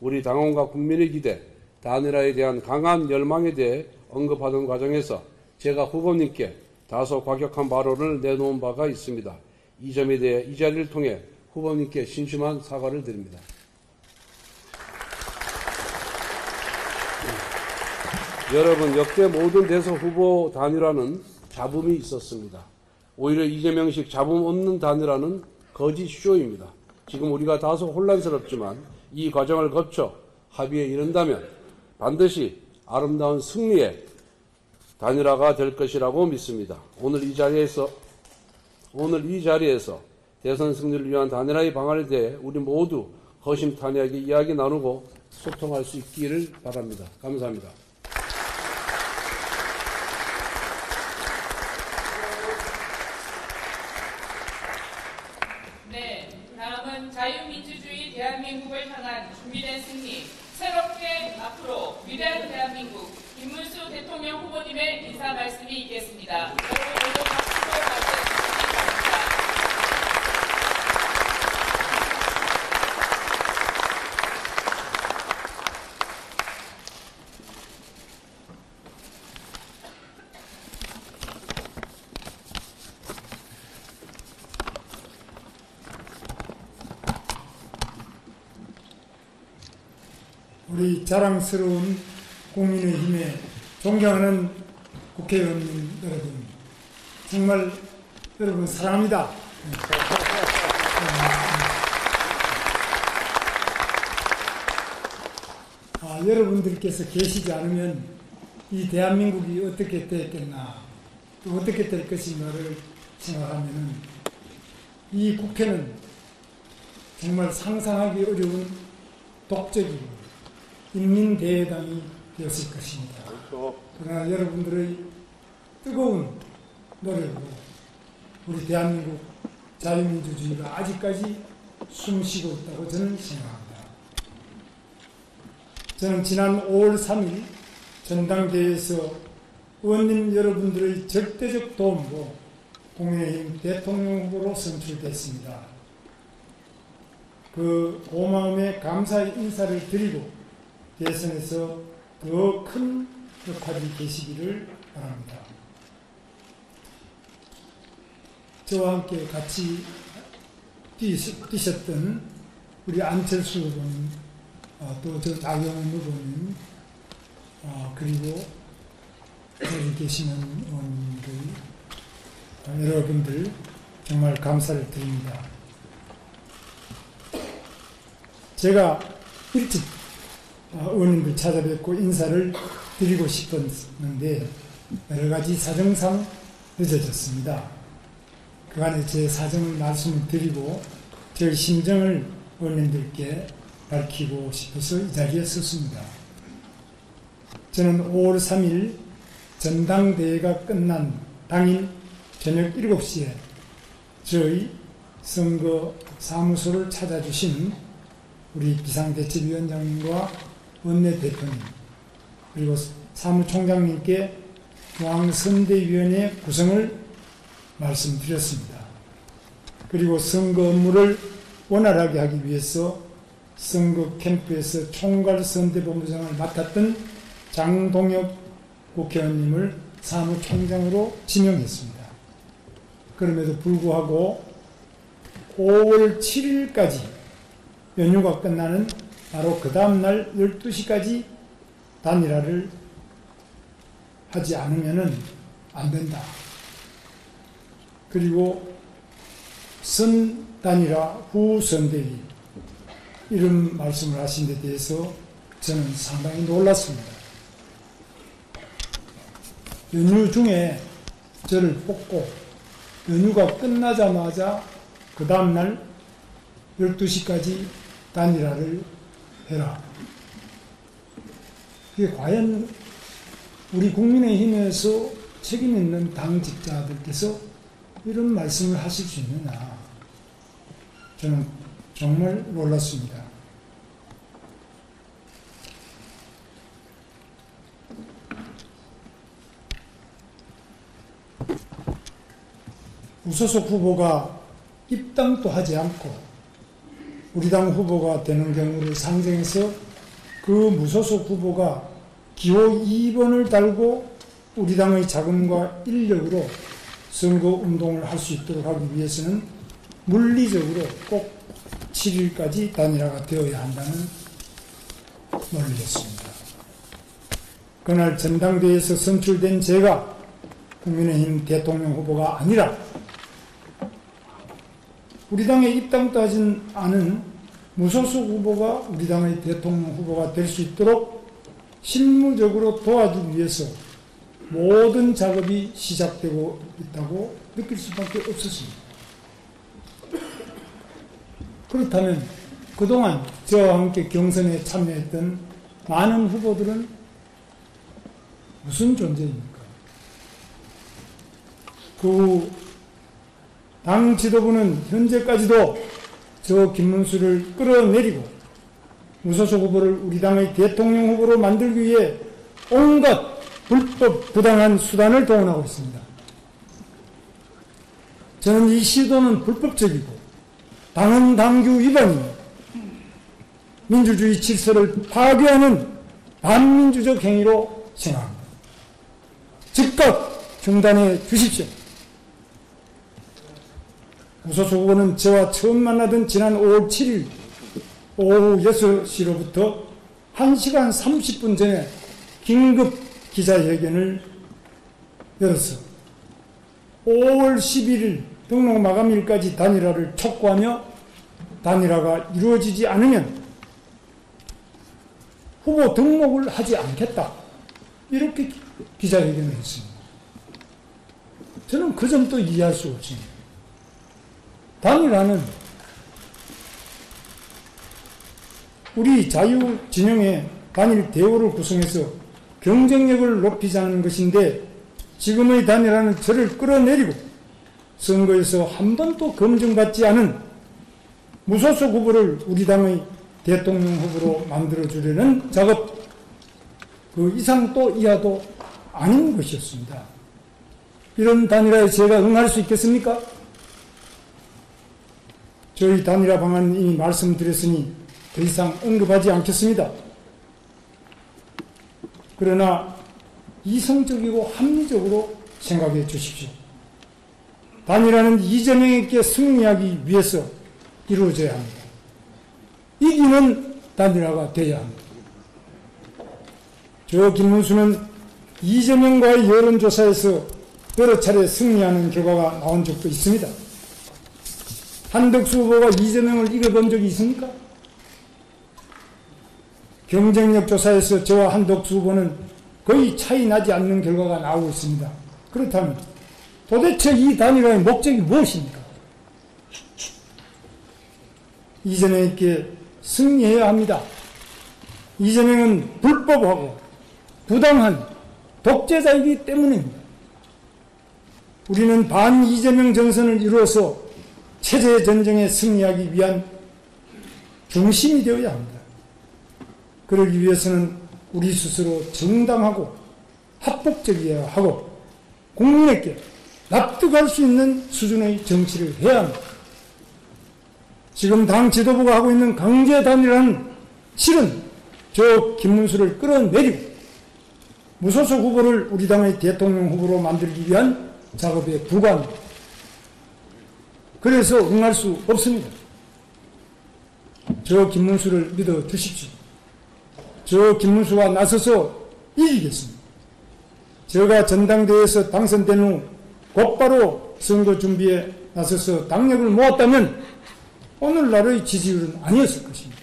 우리 당원과 국민의 기대, 단일화에 대한 강한 열망에 대해 언급하는 과정에서 제가 후보님께 다소 과격한 발언을 내놓은 바가 있습니다. 이 점에 대해 이 자리를 통해 후보님께 심심한 사과를 드립니다. 여러분, 역대 모든 대선 후보 단일화는 잡음이 있었습니다. 오히려 이재명식 잡음 없는 단일화는 거짓 쇼입니다. 지금 우리가 다소 혼란스럽지만 이 과정을 거쳐 합의에 이른다면 반드시 아름다운 승리의 단일화가 될 것이라고 믿습니다. 오늘 이 자리에서 대선 승리를 위한 단일화의 방안에 대해 우리 모두 허심탄회하게 이야기 나누고 소통할 수 있기를 바랍니다. 감사합니다. 네, 다음은 자유민주주의 대한민국을 향한 준비된 승리, 새롭게 앞으로 위대한 대한민국 김문수 대통령 후보님의 인사 말씀이 있겠습니다. 여러분 모두 박수로 맞이해주시기 바랍니다. 우리 자랑스러운 국민의힘에 존경하는 국회의원님 여러분, 정말 여러분 사랑합니다. 여러분들께서 계시지 않으면 이 대한민국이 어떻게 됐겠나, 또 어떻게 될 것인가를 생각하면 이 국회는 정말 상상하기 어려운 독적이고 인민대회당이 되었을 것입니다. 그러나 여러분들의 뜨거운 노력으로 우리 대한민국 자유민주주의가 아직까지 숨쉬고 있다고 저는 생각합니다. 저는 지난 5월 3일 전당대회에서 의원님 여러분들의 절대적 도움으로 국민의힘 대통령 후보로 선출됐습니다. 그 고마움에 감사의 인사를 드리고 대선에서 더 큰 역할이 되시기를 바랍니다. 저와 함께 같이 뛰셨던 우리 안철수 후보님, 또 저 나경원 후보님, 그리고 여기 계시는 의원님들, 여러분들 정말 감사를 드립니다. 제가 일찍 의원님들 찾아뵙고 인사를 드리고 싶었는데 여러 가지 사정상 늦어졌습니다. 그간에 제 사정을 말씀을 드리고 제 심정을 의원님들께 밝히고 싶어서 이 자리에 섰습니다. 저는 5월 3일 전당대회가 끝난 당일 저녁 7시에 저희 선거 사무소를 찾아주신 우리 비상대책위원장님과 원내대표님, 그리고 사무총장님께 중앙선대위원회 구성을 말씀드렸습니다. 그리고 선거 업무를 원활하게 하기 위해서 선거 캠프에서 총괄선대본부장을 맡았던 장동혁 국회의원님을 사무총장으로 지명했습니다. 그럼에도 불구하고 5월 7일까지 연휴가 끝나는 바로 그 다음날 12시까지 단일화를 하지 않으면 안 된다. 그리고 선단일화 후 선대위 이런 말씀을 하신 데 대해서 저는 상당히 놀랐습니다. 연휴 중에 저를 뽑고 연휴가 끝나자마자 그 다음날 12시까지 단일화를 해라. 그게 과연 우리 국민의힘에서 책임 있는 당직자들께서 이런 말씀을 하실 수 있느냐. 저는 정말 놀랐습니다. 무소속 후보가 입당도 하지 않고 우리 당 후보가 되는 경우를 상정해서 그 무소속 후보가 기호 2번을 달고 우리 당의 자금과 인력으로 선거운동을 할 수 있도록 하기 위해서는 물리적으로 꼭 7일까지 단일화가 되어야 한다는 논리였습니다. 그날 전당대회에서 선출된 제가 국민의힘 대통령 후보가 아니라 우리 당에 입당도 하진 않은 무소속 후보가 우리 당의 대통령 후보가 될 수 있도록 실무적으로 도와주기 위해서 모든 작업이 시작되고 있다고 느낄 수밖에 없었습니다. 그렇다면 그동안 저와 함께 경선에 참여했던 많은 후보들은 무슨 존재입니까? 그 당 지도부는 현재까지도 저 김문수를 끌어내리고 무소속 후보를 우리 당의 대통령 후보로 만들기 위해 온갖 불법 부당한 수단을 동원하고 있습니다. 저는 이 시도는 불법적이고 당헌 당규 위반이며 민주주의 질서를 파괴하는 반민주적 행위로 생각합니다. 즉각 중단해 주십시오. 무소속 후보는 저와 처음 만나던 지난 5월 7일 오후 6시로부터 1시간 30분 전에 긴급 기자회견을 열어서 5월 11일 등록 마감일까지 단일화를 촉구하며 단일화가 이루어지지 않으면 후보 등록을 하지 않겠다. 이렇게 기자회견을 했습니다. 저는 그 점도 이해할 수 없습니다. 단일화는 우리 자유진영의 단일 대우를 구성해서 경쟁력을 높이자는 것인데 지금의 단일화는 저를 끌어내리고 선거에서 한 번도 검증받지 않은 무소속 후보를 우리 당의 대통령 후보로 만들어주려는 작업, 그 이상도 이하도 아닌 것이었습니다. 이런 단일화에 제가 응할 수 있겠습니까? 저희 단일화 방안 이미 말씀드렸으니 더 이상 언급하지 않겠습니다. 그러나 이성적이고 합리적으로 생각해 주십시오. 단일화는 이재명에게 승리하기 위해서 이루어져야 합니다. 이기는 단일화가 되어야 합니다. 저 김문수는 이재명과의 여론조사에서 여러 차례 승리하는 결과가 나온 적도 있습니다. 한덕수 후보가 이재명을 이겨본 적이 있습니까? 경쟁력 조사에서 저와 한덕수 후보는 거의 차이 나지 않는 결과가 나오고 있습니다. 그렇다면 도대체 이 단일화의 목적이 무엇입니까? 이재명에게 승리해야 합니다. 이재명은 불법하고 부당한 독재자이기 때문입니다. 우리는 반-이재명 정선을 이루어서 체제 전쟁에 승리하기 위한 중심이 되어야 합니다. 그러기 위해서는 우리 스스로 정당하고 합법적이어야 하고 국민에게 납득할 수 있는 수준의 정치를 해야 합니다. 지금 당 지도부가 하고 있는 강제 단일화는 실은 저 김문수를 끌어내리고 무소속 후보를 우리 당의 대통령 후보로 만들기 위한 작업에 불과합니다. 그래서 응할 수 없습니다. 저 김문수를 믿어 주십시오. 저 김문수와 나서서 이기겠습니다. 제가 전당대회에서 당선된 후 곧바로 선거 준비에 나서서 당력을 모았다면 오늘날의 지지율은 아니었을 것입니다.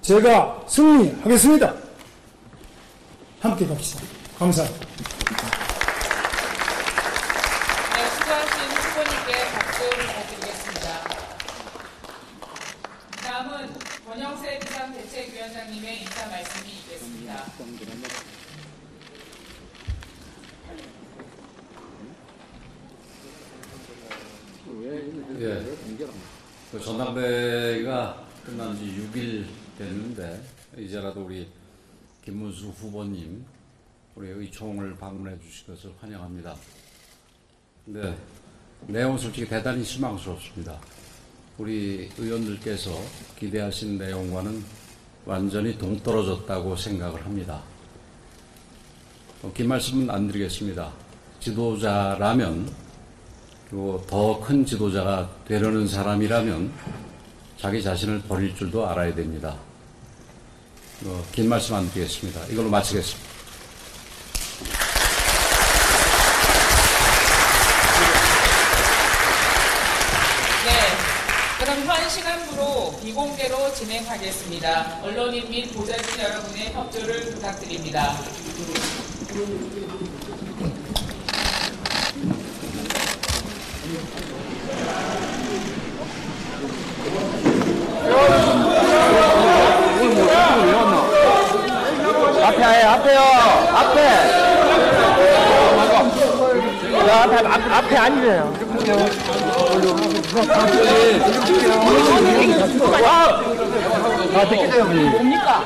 제가 승리하겠습니다. 함께 갑시다. 감사합니다. 네, 수고하신 후보님께 박수 부탁드리겠습니다. 다음은 권영세 비상대책위원장님의 인사 말씀이 있겠습니다. 예, 그 전당대회가 끝난 지 6일 됐는데 이제라도 우리 김문수 후보님 우리 의총을 방문해 주신 것을 환영합니다. 근데 내용은 솔직히 대단히 실망스럽습니다. 우리 의원들께서 기대하신 내용과는 완전히 동떨어졌다고 생각을 합니다. 긴 말씀은 안 드리겠습니다. 지도자라면, 그리고 더 큰 지도자가 되려는 사람이라면 자기 자신을 버릴 줄도 알아야 됩니다. 긴 말씀 안 드리겠습니다. 이걸로 마치겠습니다. 그럼 현 시간부로 비공개로 진행하겠습니다. 언론인 및 보좌진 여러분의 협조를 부탁드립니다. 앞에요. 앞에 앉으세요. 뭡니까?